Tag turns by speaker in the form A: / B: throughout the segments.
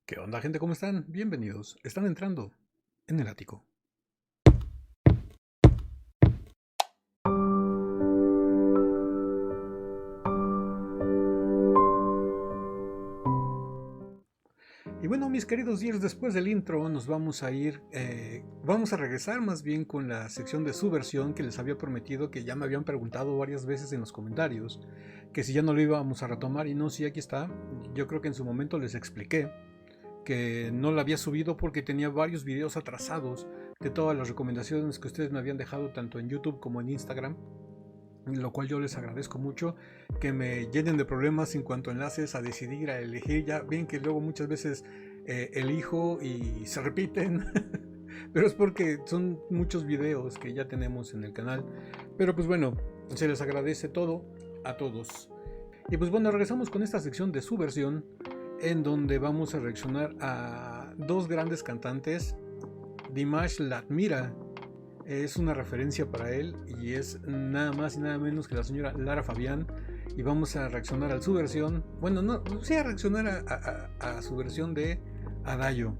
A: ¿Qué onda, gente? ¿Cómo están? Bienvenidos. Están entrando en el ático. Y bueno, mis queridos dears, después del intro nos vamos a ir, vamos a regresar más bien con la sección de subversión que les había prometido, que ya me habían preguntado varias veces en los comentarios, que si ya no lo íbamos a retomar, y no, sí, aquí está. Yo creo que en su momento les expliqué que no la había subido porque tenía varios videos atrasados de todas las recomendaciones que ustedes me habían dejado tanto en YouTube como en Instagram, lo cual yo les agradezco mucho, que me llenen de problemas en cuanto a enlaces a decidir, a elegir. Ya ven que luego muchas veces elijo y se repiten pero es porque son muchos videos que ya tenemos en el canal. Pero pues bueno, se les agradece todo a todos. Y pues bueno, regresamos con esta sección de subversión, en donde vamos a reaccionar a dos grandes cantantes. Dimash Latmira es una referencia para él y es nada más y nada menos que la señora Lara Fabián. Y vamos a reaccionar a su versión, bueno, no, sí, a reaccionar a su versión de Adagio.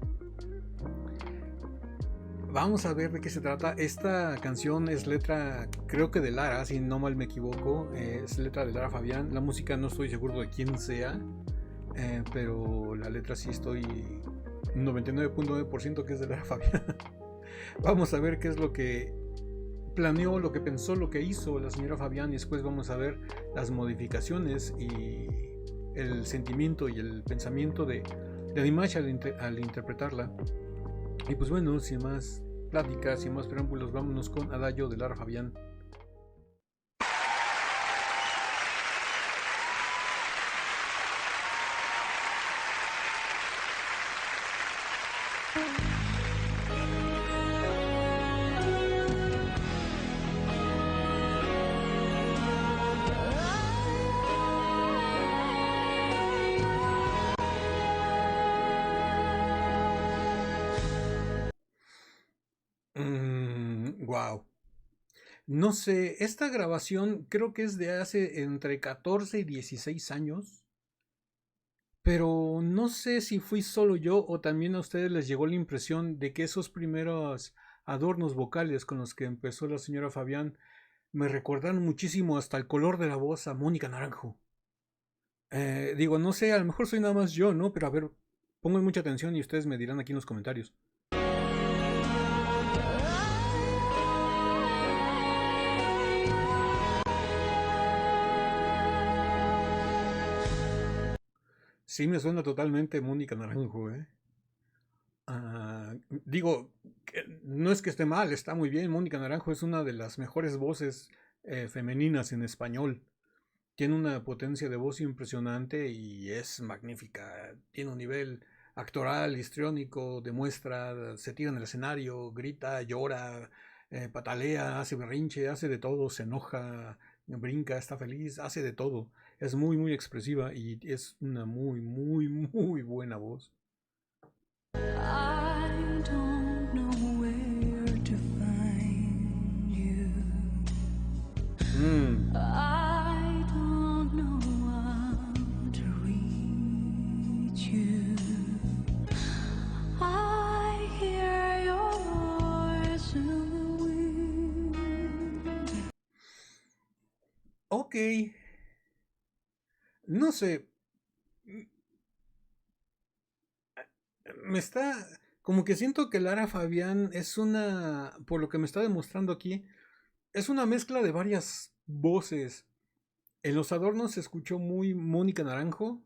A: Vamos a ver de qué se trata. Esta canción es letra, creo que de Lara, si no mal me equivoco. Es letra de Lara Fabián. La música no estoy seguro de quién sea, pero la letra sí estoy 99.9% que es de Lara Fabián. Vamos a ver qué es lo que planeó, lo que pensó, lo que hizo la señora Fabián, y después vamos a ver las modificaciones y el sentimiento y el pensamiento de Dimash al interpretarla. Y pues bueno, sin más pláticas, sin más preámbulos, vámonos con Adagio de Lara Fabián. Wow. No sé, esta grabación creo que es de hace entre 14 y 16 años. Pero no sé si fui solo yo o también a ustedes les llegó la impresión de que esos primeros adornos vocales con los que empezó la señora Fabián me recordaron muchísimo hasta el color de la voz a Mónica Naranjo. Digo, no sé, a lo mejor soy nada más yo, ¿no? Pero a ver, pongan mucha atención y ustedes me dirán aquí en los comentarios. Sí, me suena totalmente Mónica Naranjo, ¿eh? Digo, no es que esté mal, está muy bien. Mónica Naranjo es una de las mejores voces femeninas en español. Tiene una potencia de voz impresionante y es magnífica. Tiene un nivel actoral, histriónico, demuestra, se tira en el escenario, grita, llora, patalea, hace berrinche, hace de todo, se enoja, brinca, está feliz, hace de todo. Es muy, muy expresiva y es una muy, muy, muy buena voz. I don't know where to find you. I don't know how to reach you. I hear your voice in the wind. Ok. No sé. Me está, como que siento que Lara Fabián es una, por lo que me está demostrando aquí, es una mezcla de varias voces. En los adornos se escuchó muy Mónica Naranjo.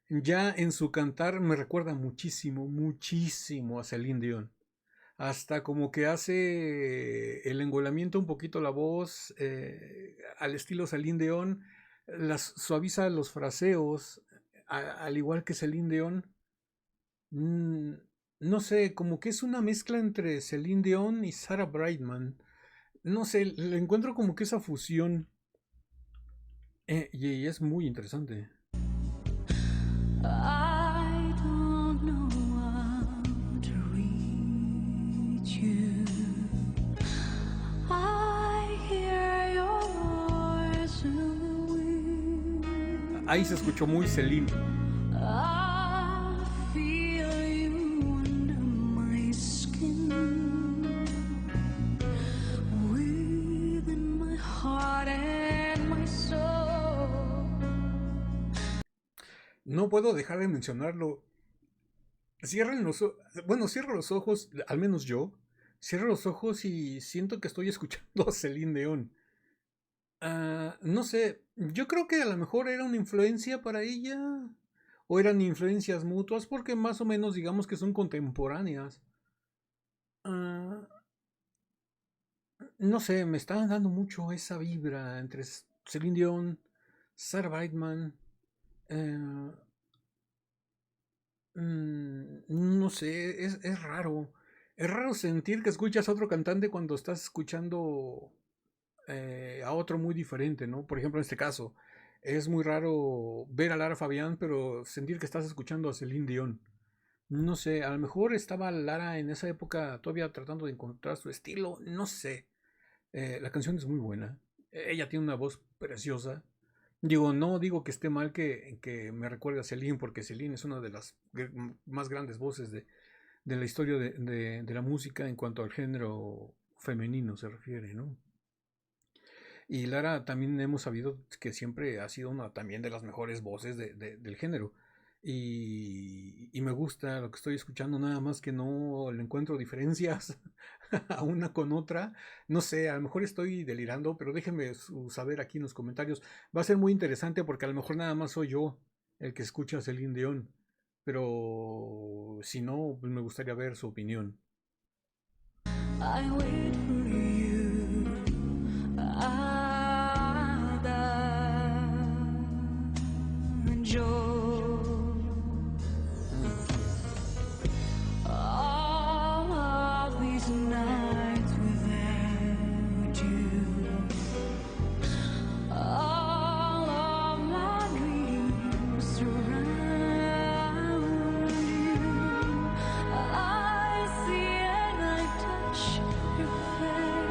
A: Ya en su cantar me recuerda muchísimo, muchísimo a Celine Dion. Hasta como que hace el engolamiento un poquito la voz, al estilo Celine Dion, suaviza los fraseos, al igual que Celine Dion. No sé, como que es una mezcla entre Celine Dion y Sarah Brightman. No sé, le encuentro como que esa fusión. Y es muy interesante. I don't know how to reach you. I hear your voice in the wind. Ahí se escuchó muy Celine. I No puedo dejar de mencionarlo. Cierran los, bueno, cierro los ojos, al menos yo, cierro los ojos y siento que estoy escuchando a Celine Dion. No sé, yo creo que a lo mejor era una influencia para ella, o eran influencias mutuas, porque más o menos digamos que son contemporáneas. Ah, no sé, me estaban dando mucho esa vibra entre Celine Dion, Sarah Brightman. eh, no sé, es raro. Es raro sentir que escuchas a otro cantante cuando estás escuchando a otro muy diferente, ¿no? Por ejemplo, en este caso, es muy raro ver a Lara Fabián, pero sentir que estás escuchando a Celine Dion. No sé, a lo mejor estaba Lara en esa época todavía tratando de encontrar su estilo, no sé. La canción es muy buena. Ella tiene una voz preciosa. Digo, no digo que esté mal que me recuerde a Celine, porque Celine es una de las más grandes voces de la historia de la música en cuanto al género femenino se refiere, ¿no? Y Lara también hemos sabido que siempre ha sido una también de las mejores voces del género. Y me gusta lo que estoy escuchando, nada más que no le encuentro diferencias a una con otra. No sé, a lo mejor estoy delirando, pero déjenme saber aquí en los comentarios. Va a ser muy interesante porque a lo mejor nada más soy yo el que escucha a Celine Dion. Pero si no, pues me gustaría ver su opinión.
B: I wait for you. Adagio. All of these nights without you, all of my dreams surround you. I see and I touch your face.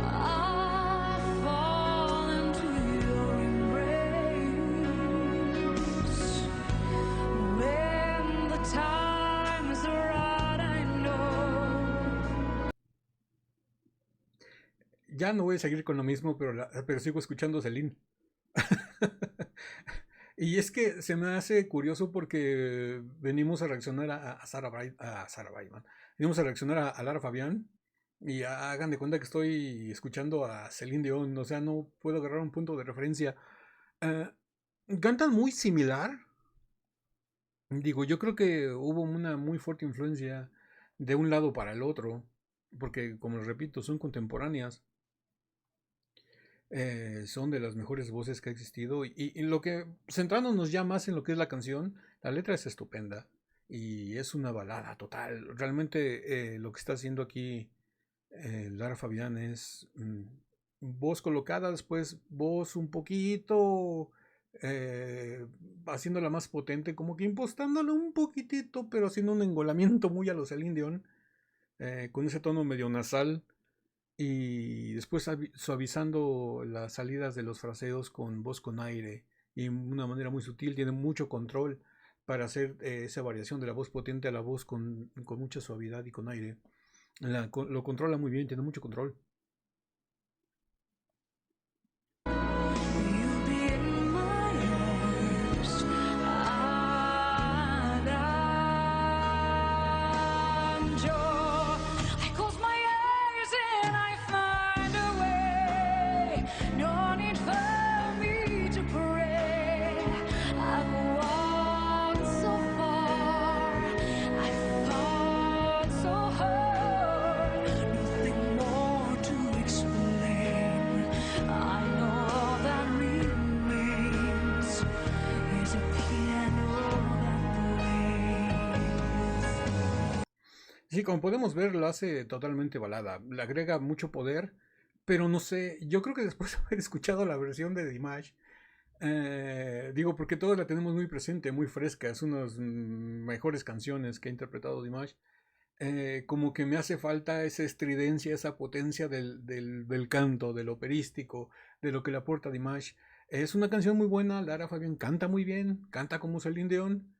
B: I fall into your embrace. When the time is right, I know.
A: Ya no voy a seguir con lo mismo, pero sigo escuchando a Celine. Y es que se me hace curioso porque venimos a reaccionar a Sarah Brightman. Venimos a reaccionar a Lara Fabián y hagan de cuenta que estoy escuchando a Celine Dion. O sea, no puedo agarrar un punto de referencia. Eh, Cantan muy similar. Digo, yo creo que hubo una muy fuerte influencia de un lado para el otro. Porque, como les repito, son contemporáneas. Son de las mejores voces que ha existido. Y lo que, centrándonos ya más en lo que es la canción, la letra es estupenda. Y es una balada total. Realmente lo que está haciendo aquí Lara Fabián es voz colocada, después voz un poquito eh, haciéndola más potente, como que impostándola un poquitito, pero haciendo un engolamiento muy a los Celine Dion, con ese tono medio nasal y después suavizando las salidas de los fraseos con voz con aire y de una manera muy sutil, tiene mucho control para hacer esa variación de la voz potente a la voz con mucha suavidad y con aire. Lo controla muy bien, tiene mucho control.
B: You'll be in my arms. Adagio. I close my eyes and I find a way. No need for me to pray. I've walked so far. I've thought so hard. Nothing more to explain. I know all that remains is a piano that plays.
A: Sí, como podemos ver, lo hace totalmente balada, le agrega mucho poder, pero no sé, yo creo que después de haber escuchado la versión de Dimash, digo, porque todos la tenemos muy presente, muy fresca, es una de las mejores canciones que ha interpretado Dimash. Como que me hace falta esa estridencia, esa potencia del canto, del operístico, de lo que le aporta Dimash. Es una canción muy buena, Lara Fabián canta muy bien, canta como Celine Dion,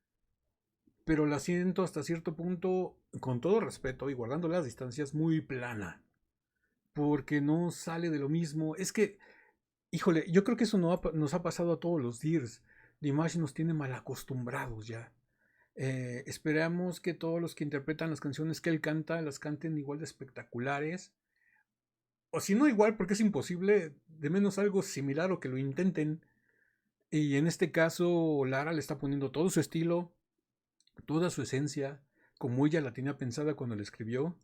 A: pero la siento hasta cierto punto, con todo respeto y guardando las distancias, muy plana, porque no sale de lo mismo. Es que híjole, yo creo que eso nos ha pasado a todos los Deers. Dimash nos tiene mal acostumbrados ya. Esperamos que todos los que interpretan las canciones que él canta las canten igual de espectaculares. O si no igual, porque es imposible, de menos algo similar o que lo intenten. Y en este caso, Lara le está poniendo todo su estilo, toda su esencia, como ella la tenía pensada cuando la escribió.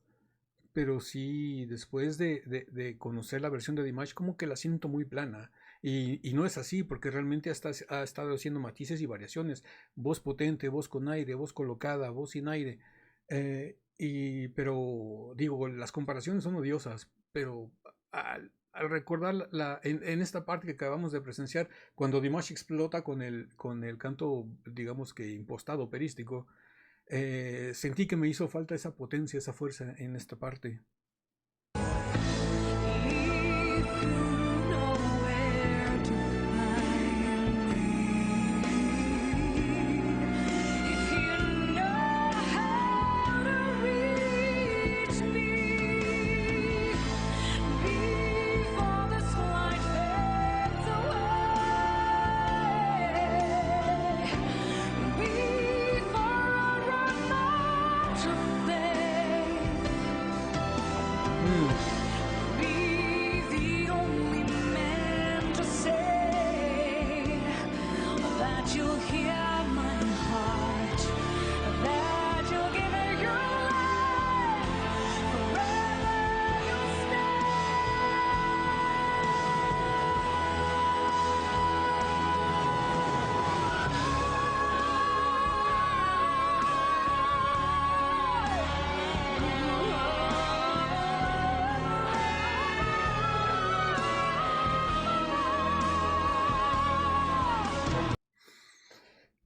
A: Pero sí, después de conocer la versión de Dimash, como que la siento muy plana. Y no es así, porque realmente ha estado haciendo matices y variaciones. Voz potente, voz con aire, voz colocada, voz sin aire. Pero digo, las comparaciones son odiosas, pero al recordar en esta parte que acabamos de presenciar, cuando Dimash explota con el canto, digamos que impostado, operístico, sentí que me hizo falta esa potencia, esa fuerza en esta parte.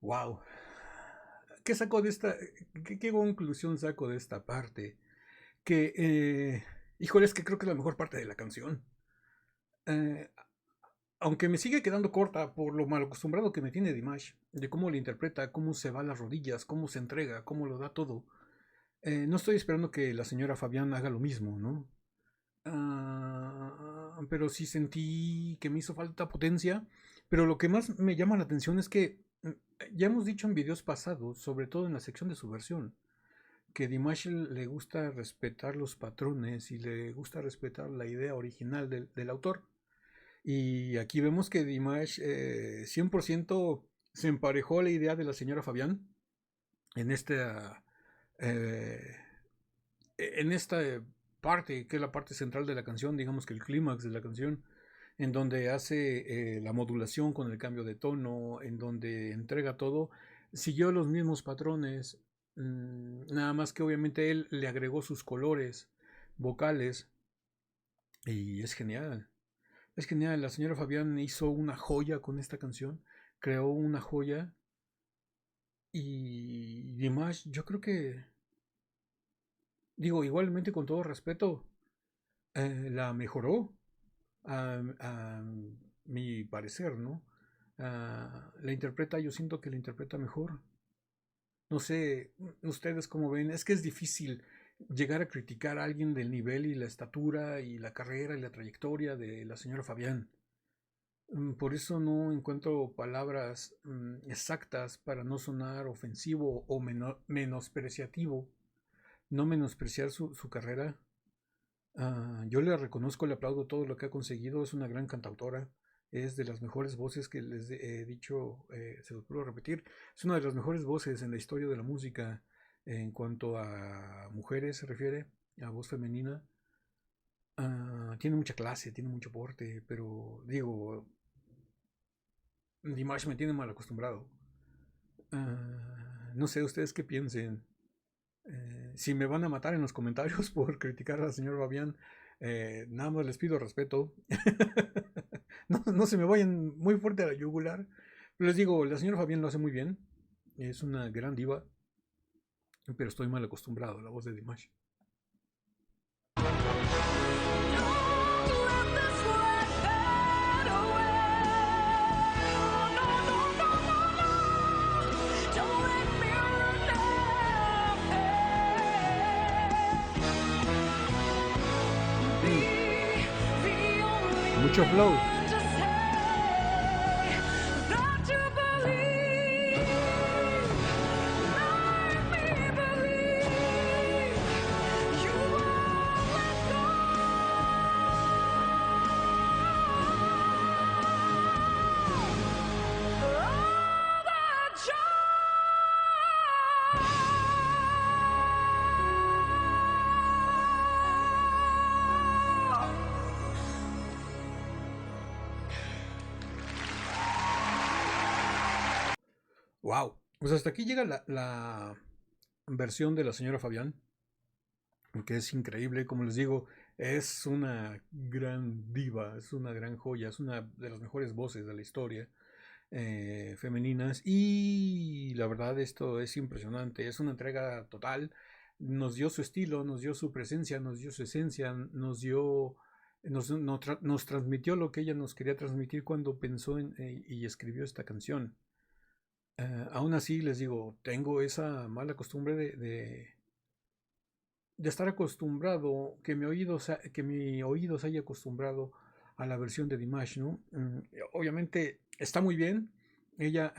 A: Wow. ¿Qué saco de esta? ¿Qué conclusión saco de esta parte? Que, híjole, es que creo que es la mejor parte de la canción. Aunque me sigue quedando corta por lo mal acostumbrado que me tiene Dimash, de cómo lo interpreta, cómo se va a las rodillas, cómo se entrega, cómo lo da todo. No estoy esperando que la señora Fabián haga lo mismo, ¿no? Pero sí sentí que me hizo falta potencia. Pero lo que más me llama la atención es que ya hemos dicho en videos pasados, sobre todo en la sección de subversión, que Dimash le gusta respetar los patrones y le gusta respetar la idea original del autor. Y aquí vemos que Dimash 100% se emparejó a la idea de la señora Fabián en esta parte, que es la parte central de la canción, digamos que el clímax de la canción, en donde hace la modulación con el cambio de tono, en donde entrega todo, siguió los mismos patrones, nada más que obviamente él le agregó sus colores vocales y es genial. Es genial, la señora Fabián hizo una joya con esta canción, creó una joya y Dimash, yo creo que, digo, igualmente con todo respeto, la mejoró a mi parecer, ¿no? La interpreta, yo siento que la interpreta mejor. No sé, ustedes cómo ven, es que es difícil llegar a criticar a alguien del nivel y la estatura y la carrera y la trayectoria de la señora Fabián. Por eso no encuentro palabras exactas para no sonar ofensivo o menospreciativo, no menospreciar su carrera. Yo le reconozco, le aplaudo todo lo que ha conseguido, es una gran cantautora, es de las mejores voces que les he dicho, se los puedo repetir, es una de las mejores voces en la historia de la música en cuanto a mujeres se refiere, a voz femenina. Tiene mucha clase, tiene mucho porte, pero digo, Dimash me tiene mal acostumbrado. No sé ustedes qué piensen. Si me van a matar en los comentarios por criticar a la señora Fabián, nada más les pido respeto. No se me vayan muy fuerte a la yugular. Pero les digo, la señora Fabián lo hace muy bien. Es una gran diva. Pero estoy mal acostumbrado a la voz de Dimash. Mucho flow. Wow. Pues hasta aquí llega la versión de la señora Fabián, que es increíble, como les digo, es una gran diva, es una gran joya, es una de las mejores voces de la historia femeninas y la verdad esto es impresionante, es una entrega total, nos dio su estilo, nos dio su presencia, nos dio su esencia, nos dio, nos transmitió lo que ella nos quería transmitir cuando pensó y escribió esta canción. Aún así les digo, tengo esa mala costumbre de estar acostumbrado, que mi oído se haya acostumbrado a la versión de Dimash, ¿no? Obviamente está muy bien, ella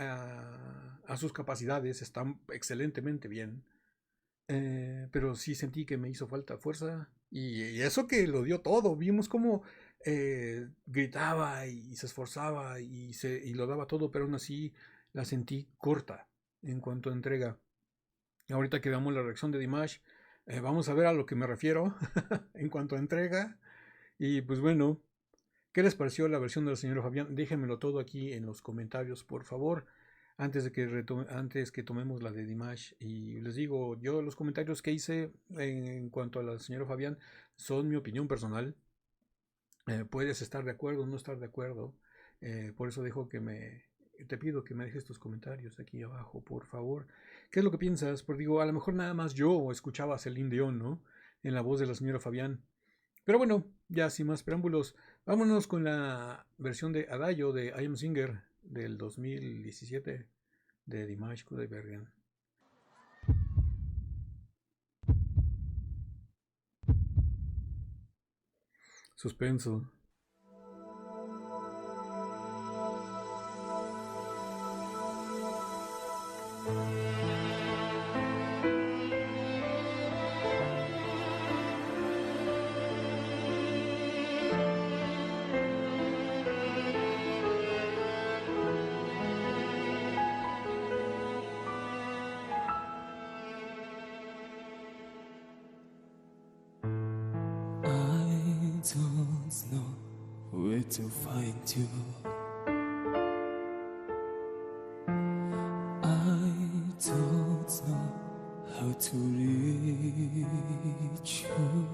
A: a sus capacidades está excelentemente bien, pero sí sentí que me hizo falta fuerza y eso que lo dio todo, vimos cómo gritaba y se esforzaba y lo daba todo, pero aún así la sentí corta en cuanto a entrega. Ahorita que veamos la reacción de Dimash, vamos a ver a lo que me refiero en cuanto a entrega. Y pues bueno, ¿qué les pareció la versión de la señora Fabián? Déjenmelo todo aquí en los comentarios, por favor, antes que tomemos la de Dimash. Y les digo, yo los comentarios que hice en cuanto a la señora Fabián son mi opinión personal. Puedes estar de acuerdo o no estar de acuerdo. Por eso te pido que me dejes tus comentarios aquí abajo, por favor. ¿Qué es lo que piensas? Porque digo, a lo mejor nada más yo escuchaba a Celine Dion, ¿no? En la voz de la señora Fabián. Pero bueno, ya sin más preámbulos, vámonos con la versión de Adagio de I Am Singer del 2017 de Dimash Kudaibergen. Suspenso.
C: I don't know where to find you. I don't know how to reach you.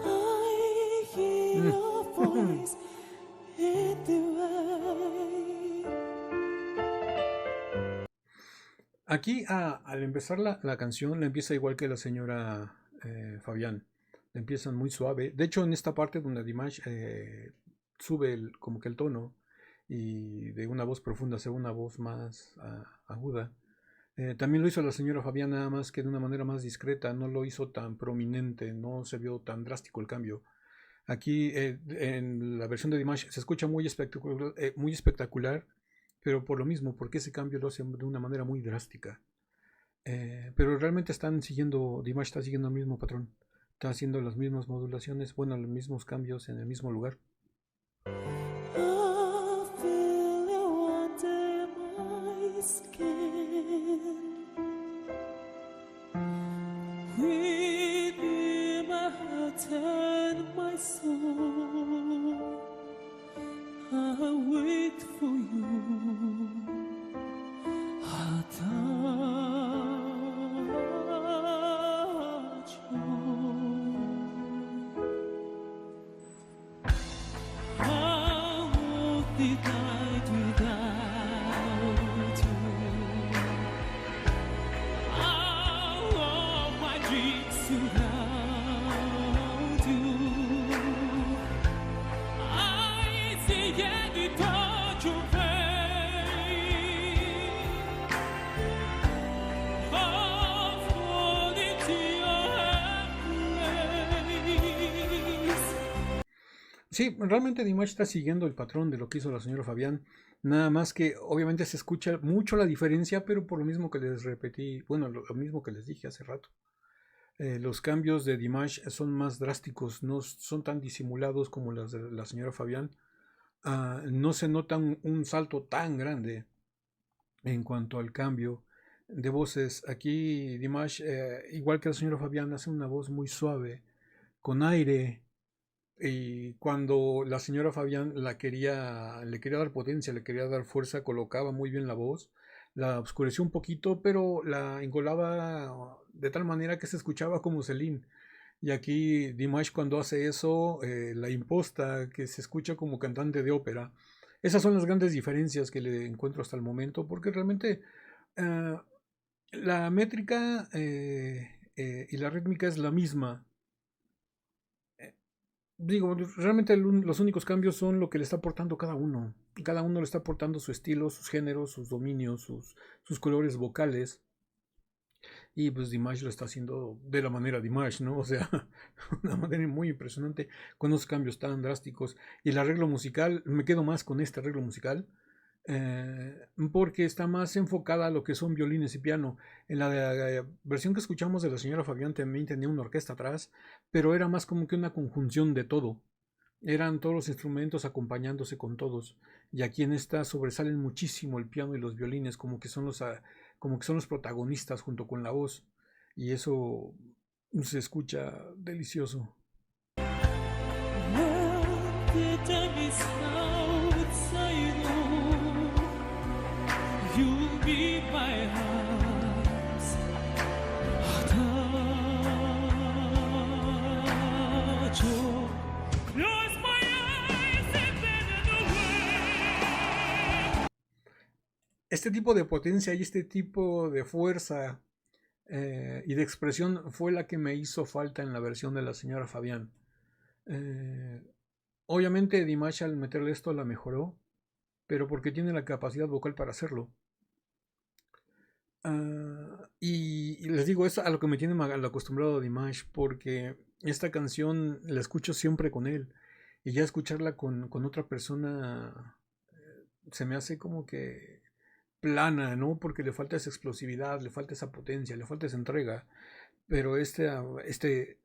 C: I hear your voice in the way.
A: Aquí al empezar la canción la empieza igual que la señora Fabián. La empiezan muy suave. De hecho, en esta parte donde Dimash sube como que el tono y de una voz profunda a una voz más aguda. También lo hizo la señora Fabián, nada más que de una manera más discreta. No lo hizo tan prominente, no se vio tan drástico el cambio. Aquí en la versión de Dimash se escucha muy espectacular, pero por lo mismo, porque ese cambio lo hace de una manera muy drástica. Pero realmente Dimash está siguiendo el mismo patrón. Está haciendo las mismas modulaciones, bueno, los mismos cambios en el mismo lugar.
C: I feel you under my skin. Within my heart and my soul, I wait for you. I touch you. How would the night without you? All my dreams without you. I see any touch of pain. I'll fall into your embrace.
A: Sí, realmente Dimash está siguiendo el patrón de lo que hizo la señora Fabián. Nada más que obviamente se escucha mucho la diferencia, pero por lo mismo que les repetí, bueno, lo mismo que les dije hace rato. Los cambios de Dimash son más drásticos, no son tan disimulados como las de la señora Fabián. No se nota un salto tan grande en cuanto al cambio de voces. Aquí Dimash, igual que la señora Fabián, hace una voz muy suave, con aire, Y cuando la señora Fabián le quería dar potencia, le quería dar fuerza, colocaba muy bien la voz, la oscureció un poquito, pero la engolaba de tal manera que se escuchaba como Celine. Y aquí Dimash cuando hace eso, la imposta, que se escucha como cantante de ópera. Esas son las grandes diferencias que le encuentro hasta el momento, porque realmente eh, la métrica y la rítmica es la misma. Digo, realmente los únicos cambios son lo que le está aportando cada uno. Cada uno le está aportando su estilo, sus géneros, sus dominios, sus colores vocales. Y pues Dimash lo está haciendo de la manera Dimash, ¿no? O sea, una manera muy impresionante con unos cambios tan drásticos. Y el arreglo musical, me quedo más con este arreglo musical. Porque está más enfocada a lo que son violines y piano. En la versión que escuchamos de la señora Fabián también tenía una orquesta atrás, pero era más como que una conjunción de todo. Eran todos los instrumentos acompañándose con todos. Y aquí en esta sobresalen muchísimo el piano y los violines, como que son los protagonistas junto con la voz. Y eso se escucha delicioso.
C: You'll be my heart's adagio. Close my eyes and then away.
A: Este tipo de potencia y este tipo de fuerza y de expresión fue la que me hizo falta en la versión de la señora Fabián. Obviamente Dimash al meterle esto la mejoró, pero porque tiene la capacidad vocal para hacerlo. Y les digo, es a lo que me tiene mal acostumbrado a Dimash, porque esta canción la escucho siempre con él, y ya escucharla con otra persona se me hace como que plana, ¿no? Porque le falta esa explosividad, le falta esa potencia, le falta esa entrega, pero este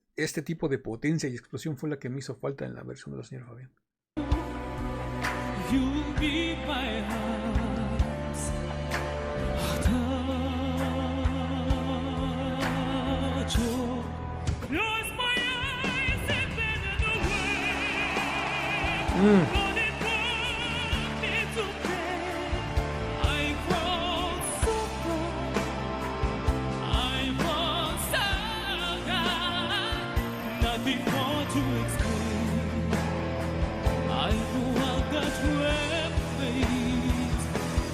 A: tipo de potencia y explosión fue la que me hizo falta en la versión de la señora Fabián.
C: You'll be my heart's adagio. Close my eyes and then away. But it won't be today. I grow so cold. I want saga. Nothing more to explain. I know I'll get where fate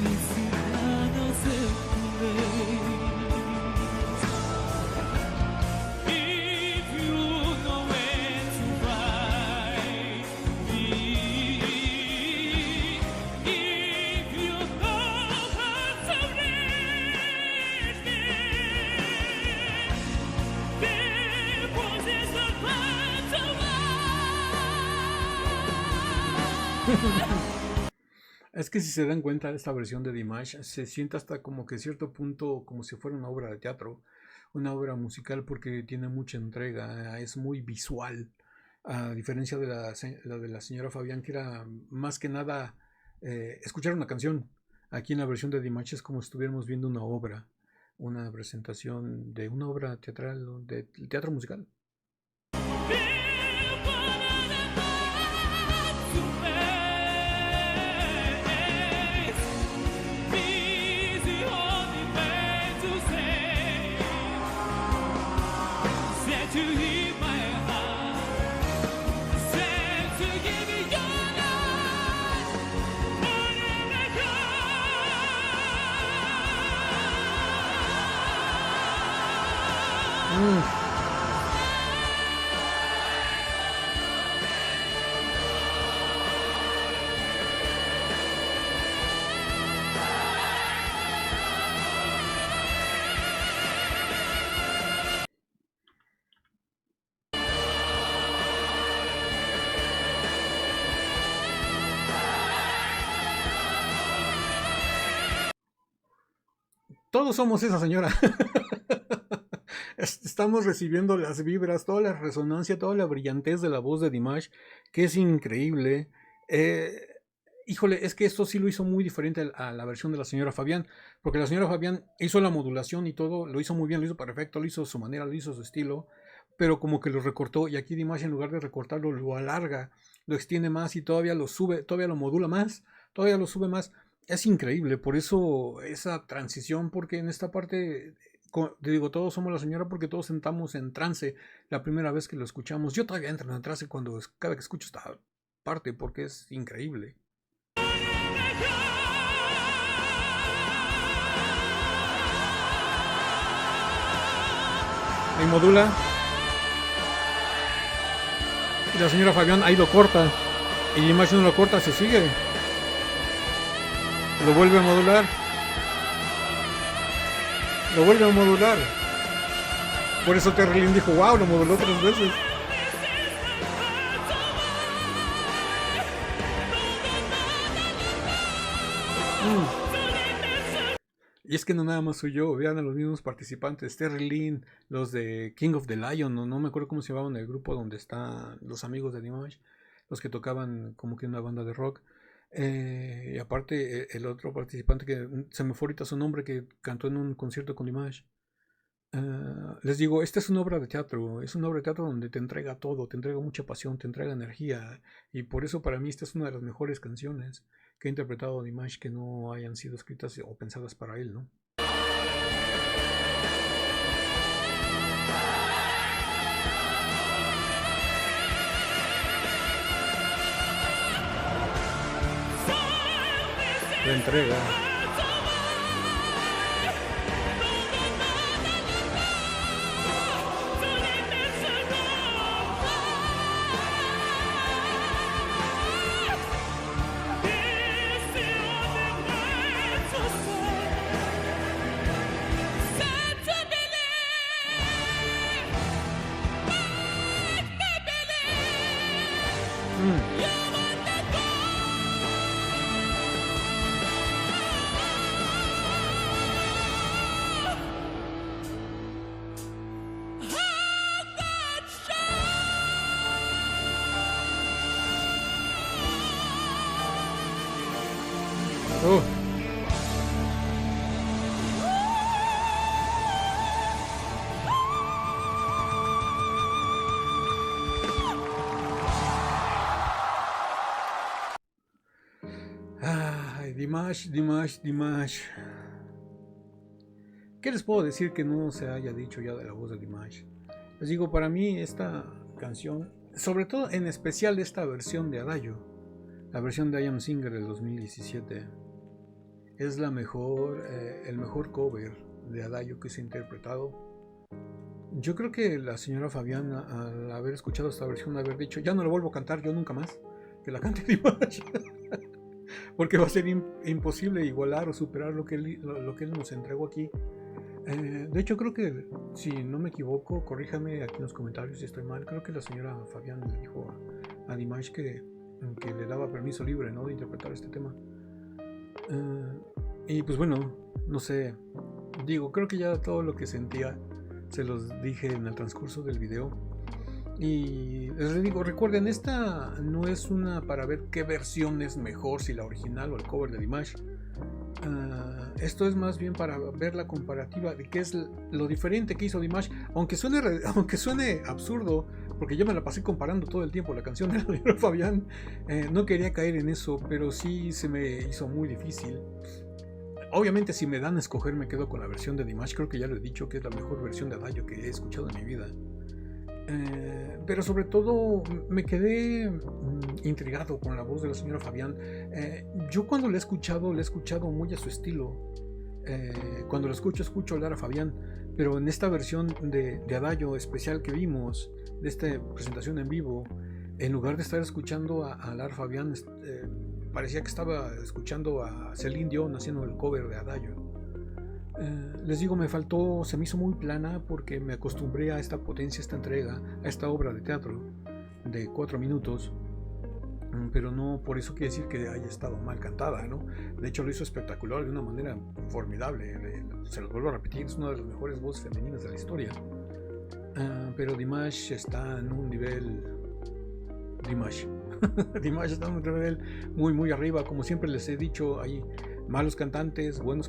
C: is another place. If you know where to find me, if you know how to reach me, there was a part of
A: Es que si se dan cuenta, esta versión de Dimash se siente hasta como que cierto punto como si fuera una obra de teatro, una obra musical, porque tiene mucha entrega, es muy visual, a diferencia de la de la señora Fabián, que era más que nada escuchar una canción. Aquí en la versión de Dimash es como si estuviéramos viendo una obra, una presentación de una obra teatral, de teatro musical. Todos somos esa señora. Estamos recibiendo las vibras, toda la resonancia, toda la brillantez de la voz de Dimash, que es increíble. Híjole, es que esto sí lo hizo muy diferente a la versión de la señora Fabián, porque la señora Fabián hizo la modulación y todo, lo hizo muy bien, lo hizo perfecto, lo hizo a su manera, lo hizo a su estilo, pero como que lo recortó, y aquí Dimash en lugar de recortarlo lo alarga, lo extiende más y todavía lo sube, todavía lo modula más, todavía lo sube más. Es increíble, por eso esa transición, porque en esta parte, te digo, todos somos la señora porque todos entramos en trance la primera vez que lo escuchamos. Yo todavía entro en trance cada que escucho esta parte porque es increíble. Ahí modula. Y la señora Fabián ahí lo corta. Y Dimash no lo corta, se sigue. Lo vuelve a modular. Lo vuelve a modular. Por eso Terry Lynn dijo, wow, lo moduló 3 veces. Y es que no nada más soy yo, vean a los mismos participantes, Terry Lynn, los de King of the Lion, no me acuerdo cómo se llamaban el grupo donde están los amigos de Dimash, los que tocaban como que una banda de rock. Y aparte el otro participante que se me fue ahorita su nombre, que cantó en un concierto con Dimash. Les digo, esta es una obra de teatro, es una obra de teatro donde te entrega todo, te entrega mucha pasión, te entrega energía, y por eso para mí esta es una de las mejores canciones que ha interpretado Dimash que no hayan sido escritas o pensadas para él, ¿no? La entrega. Oh. Ay, Dimash. ¿Qué les puedo decir que no se haya dicho ya de la voz de Dimash? Les digo, para mí esta canción, sobre todo en especial esta versión de Adagio, la versión de I Am Singer del 2017, es la mejor, el mejor cover de Adagio que se ha interpretado. Yo creo que la señora Fabián, al haber escuchado esta versión, haber dicho, ya no la vuelvo a cantar yo nunca más, que la cante Dimash. Porque va a ser imposible igualar o superar lo que él nos entregó aquí. De hecho, creo que, si no me equivoco, corríjame aquí en los comentarios si estoy mal, creo que la señora Fabián le dijo a Dimash que le daba permiso libre, ¿no?, de interpretar este tema. Y pues bueno, no sé, digo, creo que ya todo lo que sentía se los dije en el transcurso del video. Y les digo, recuerden, esta no es una para ver qué versión es mejor, si la original o el cover de Dimash. Esto es más bien para ver la comparativa de qué es lo diferente que hizo Dimash, aunque suene absurdo, porque yo me la pasé comparando todo el tiempo la canción de la señora Fabián. No quería caer en eso, pero sí se me hizo muy difícil. Obviamente, si me dan a escoger, me quedo con la versión de Dimash. Creo que ya lo he dicho, que es la mejor versión de Adagio que he escuchado en mi vida. Pero sobre todo me quedé intrigado con la voz de la señora Fabián. Yo cuando la he escuchado muy a su estilo. Cuando lo escucho hablar a Fabián, pero en esta versión de Adagio especial que vimos, de esta presentación en vivo, en lugar de estar escuchando a Lara Fabián, parecía que estaba escuchando a Celine Dion haciendo el cover de Adagio. Les digo, se me hizo muy plana porque me acostumbré a esta potencia, esta entrega, a esta obra de teatro de 4 minutos, pero no por eso quiere decir que haya estado mal cantada, ¿no? De hecho, lo hizo espectacular, de una manera formidable. Se los vuelvo a repetir, es una de las mejores voces femeninas de la historia. Pero Dimash está en un nivel... Dimash está en un nivel muy muy arriba. Como siempre les he dicho, hay malos cantantes, buenos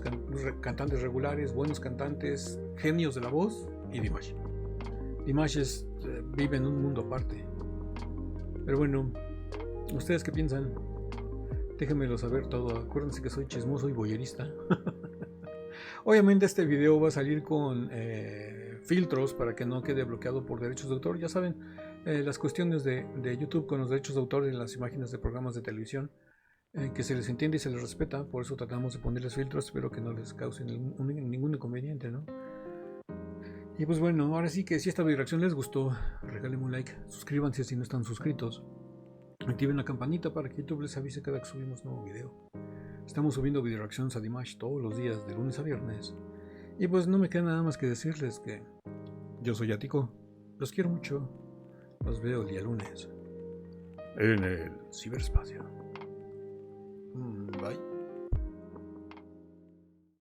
A: cantantes regulares, buenos cantantes, genios de la voz, y Dimash. Dimash vive en un mundo aparte. Pero bueno, ¿ustedes qué piensan? Déjenmelo saber todo. Acuérdense que soy chismoso y boyerista. Obviamente este video va a salir con filtros para que no quede bloqueado por derechos de autor. Ya saben, las cuestiones de YouTube con los derechos de autor en las imágenes de programas de televisión, que se les entiende y se les respeta. Por eso tratamos de ponerles filtros. Espero que no les cause ningún inconveniente, ¿no? Y pues bueno, ahora sí que si esta video reacción les gustó, regálenme un like, suscríbanse si no están suscritos, activen la campanita para que YouTube les avise cada que subimos nuevo video. Estamos subiendo video reacciones a Dimash todos los días, de lunes a viernes. Y pues no me queda nada más que decirles que yo soy Ático, los quiero mucho, los veo el día lunes en el ciberespacio. Bye.